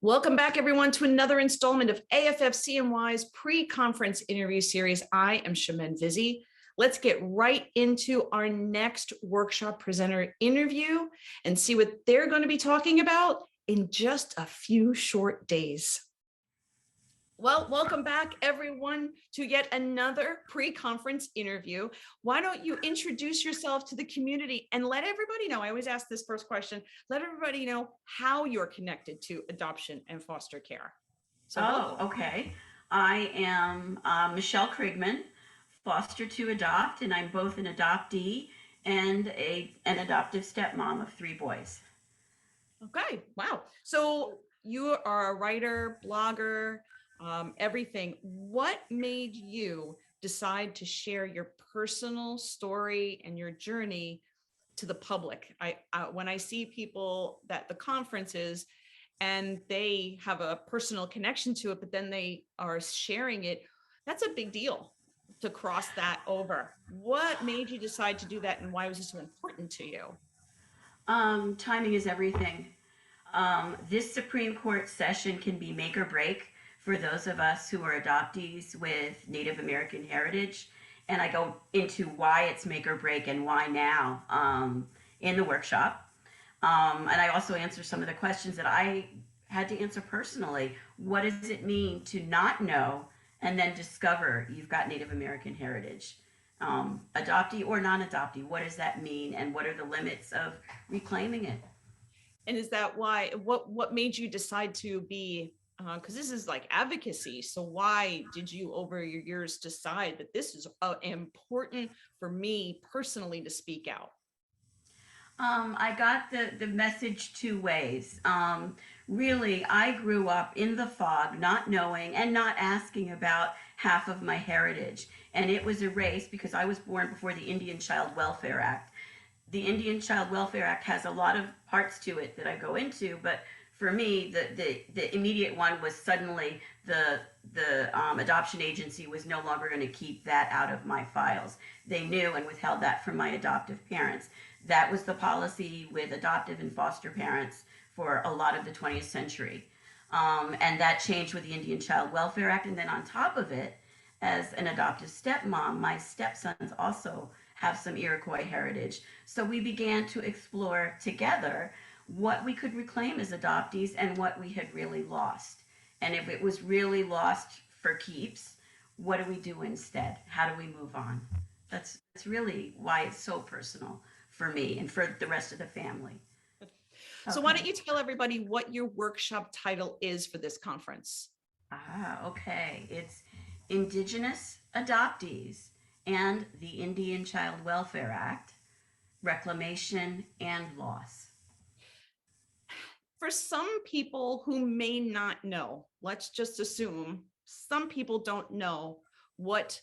Welcome back, everyone, to another installment of AFF-CNY's pre-conference interview series. I am Shemin Vizzi. Let's get right into our next workshop presenter interview and see what they're going to be talking about in just a few short days. Well, welcome back, everyone, to yet another pre-conference interview. Why don't you introduce yourself to the community and let everybody know, I always ask this first question, let everybody know how you're connected to adoption and foster care. So okay. I am Michele Kreigman, foster to adopt, and I'm both an adoptee and an adoptive stepmom of 3 boys. Okay, wow. So you are a writer, blogger, everything. What made you decide to share your personal story and your journey to the public? When I see people at the conferences and they have a personal connection to it, but then they are sharing it, that's a big deal to cross that over. What made you decide to do that, and why was it so important to you? Timing is everything. This Supreme Court session can be make or break for those of us who are adoptees with Native American heritage. And I go into why it's make or break and why now in the workshop. And I also answer some of the questions that I had to answer personally. What does it mean to not know and then discover you've got Native American heritage? Adoptee or non-adoptee, what does that mean, and what are the limits of reclaiming it? And is that why, what made you decide to be, because this is like advocacy, so why did you over your years decide that this is important for me personally to speak out? I got the message 2 ways. Really, I grew up in the fog, not knowing and not asking about half of my heritage. And it was erased because I was born before the Indian Child Welfare Act. The Indian Child Welfare Act has a lot of parts to it that I go into, but for me, the immediate one was suddenly the adoption agency was no longer going to keep that out of my files. They knew and withheld that from my adoptive parents. That was the policy with adoptive and foster parents for a lot of the 20th century. And that changed with the Indian Child Welfare Act. And then on top of it, as an adoptive stepmom, my stepsons also have some Iroquois heritage. So we began to explore together what we could reclaim as adoptees and what we had really lost. And if it was really lost for keeps, what do we do instead? How do we move on? That's really why it's so personal for me and for the rest of the family. So why don't you tell everybody what your workshop title is for this conference? Okay. It's Indigenous Adoptees and the Indian Child Welfare Act, Reclamation and Loss. For some people who may not know, let's just assume some people don't know what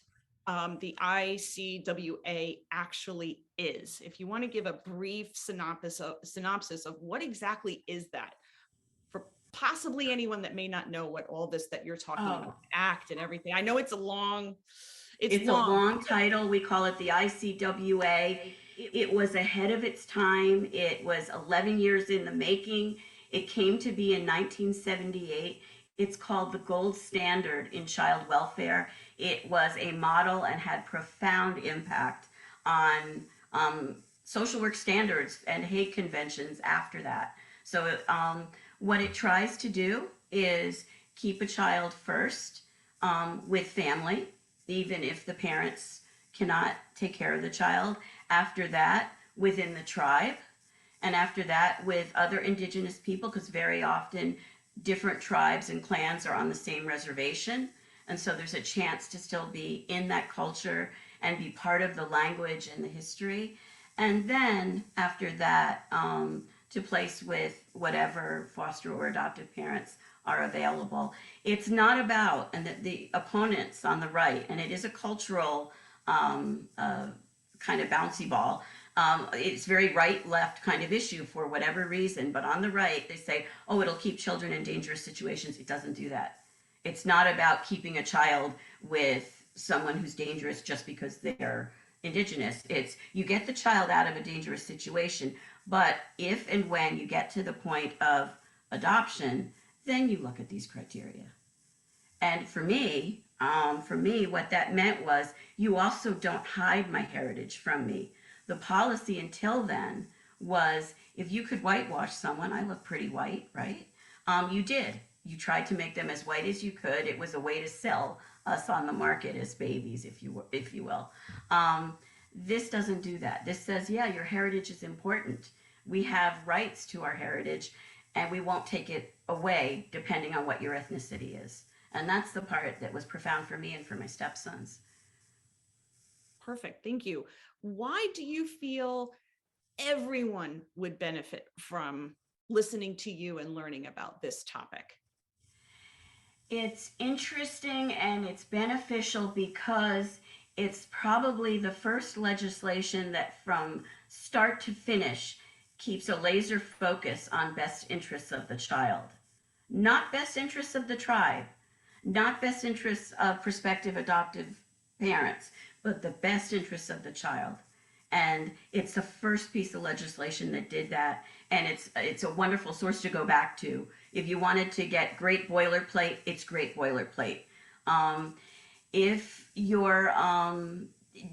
the ICWA actually is. If you want to give a brief synopsis of what exactly is that, for possibly anyone that may not know what all this that you're talking about, act and everything. I know it's a long title. We call it the ICWA. It was ahead of its time. It was 11 years in the making. It came to be in 1978. It's called the gold standard in child welfare. It was a model and had profound impact on social work standards and Hague conventions after that. So what it tries to do is keep a child first with family, even if the parents cannot take care of the child. After that, within the tribe. And after that, with other indigenous people, because very often different tribes and clans are on the same reservation. And so there's a chance to still be in that culture and be part of the language and the history. And then after that, to place with whatever foster or adoptive parents are available. It's not about, and the opponents on the right, and it is a cultural kind of bouncy ball. It's very right-left kind of issue for whatever reason, but on the right, they say, oh, it'll keep children in dangerous situations. It doesn't do that. It's not about keeping a child with someone who's dangerous just because they're indigenous. It's you get the child out of a dangerous situation, but if and when you get to the point of adoption, then you look at these criteria. And for me, what that meant was you also don't hide my heritage from me. The policy until then was if you could whitewash someone, I look pretty white, right? You did. You tried to make them as white as you could. It was a way to sell us on the market as babies, if you will. This doesn't do that. This says, yeah, your heritage is important. We have rights to our heritage, and we won't take it away depending on what your ethnicity is. And that's the part that was profound for me and for my stepsons. Perfect. Thank you. Why do you feel everyone would benefit from listening to you and learning about this topic? It's interesting and it's beneficial because it's probably the first legislation that from start to finish keeps a laser focus on best interests of the child. Not best interests of the tribe, not best interests of prospective adoptive parents, but the best interests of the child. And it's the first piece of legislation that did that, and it's a wonderful source to go back to. If you wanted to get great boilerplate, it's great boilerplate. If you're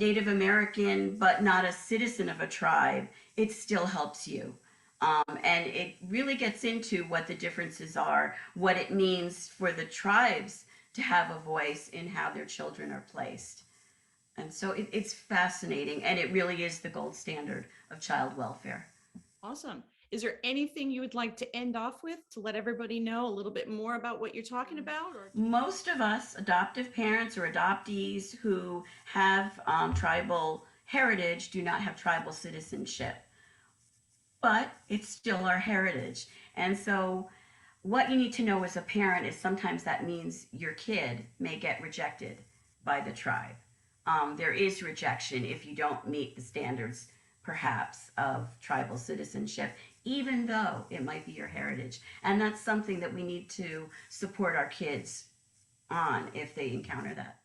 Native American but not a citizen of a tribe, it still helps you. And it really gets into what the differences are, what it means for the tribes to have a voice in how their children are placed. And so it's fascinating, and it really is the gold standard of child welfare. Awesome. Is there anything you would like to end off with to let everybody know a little bit more about what you're talking about? Or Most of us adoptive parents or adoptees who have tribal heritage do not have tribal citizenship, but it's still our heritage. And so what you need to know as a parent is sometimes that means your kid may get rejected by the tribe. There is rejection if you don't meet the standards, perhaps, of tribal citizenship, even though it might be your heritage. And that's something that we need to support our kids on if they encounter that.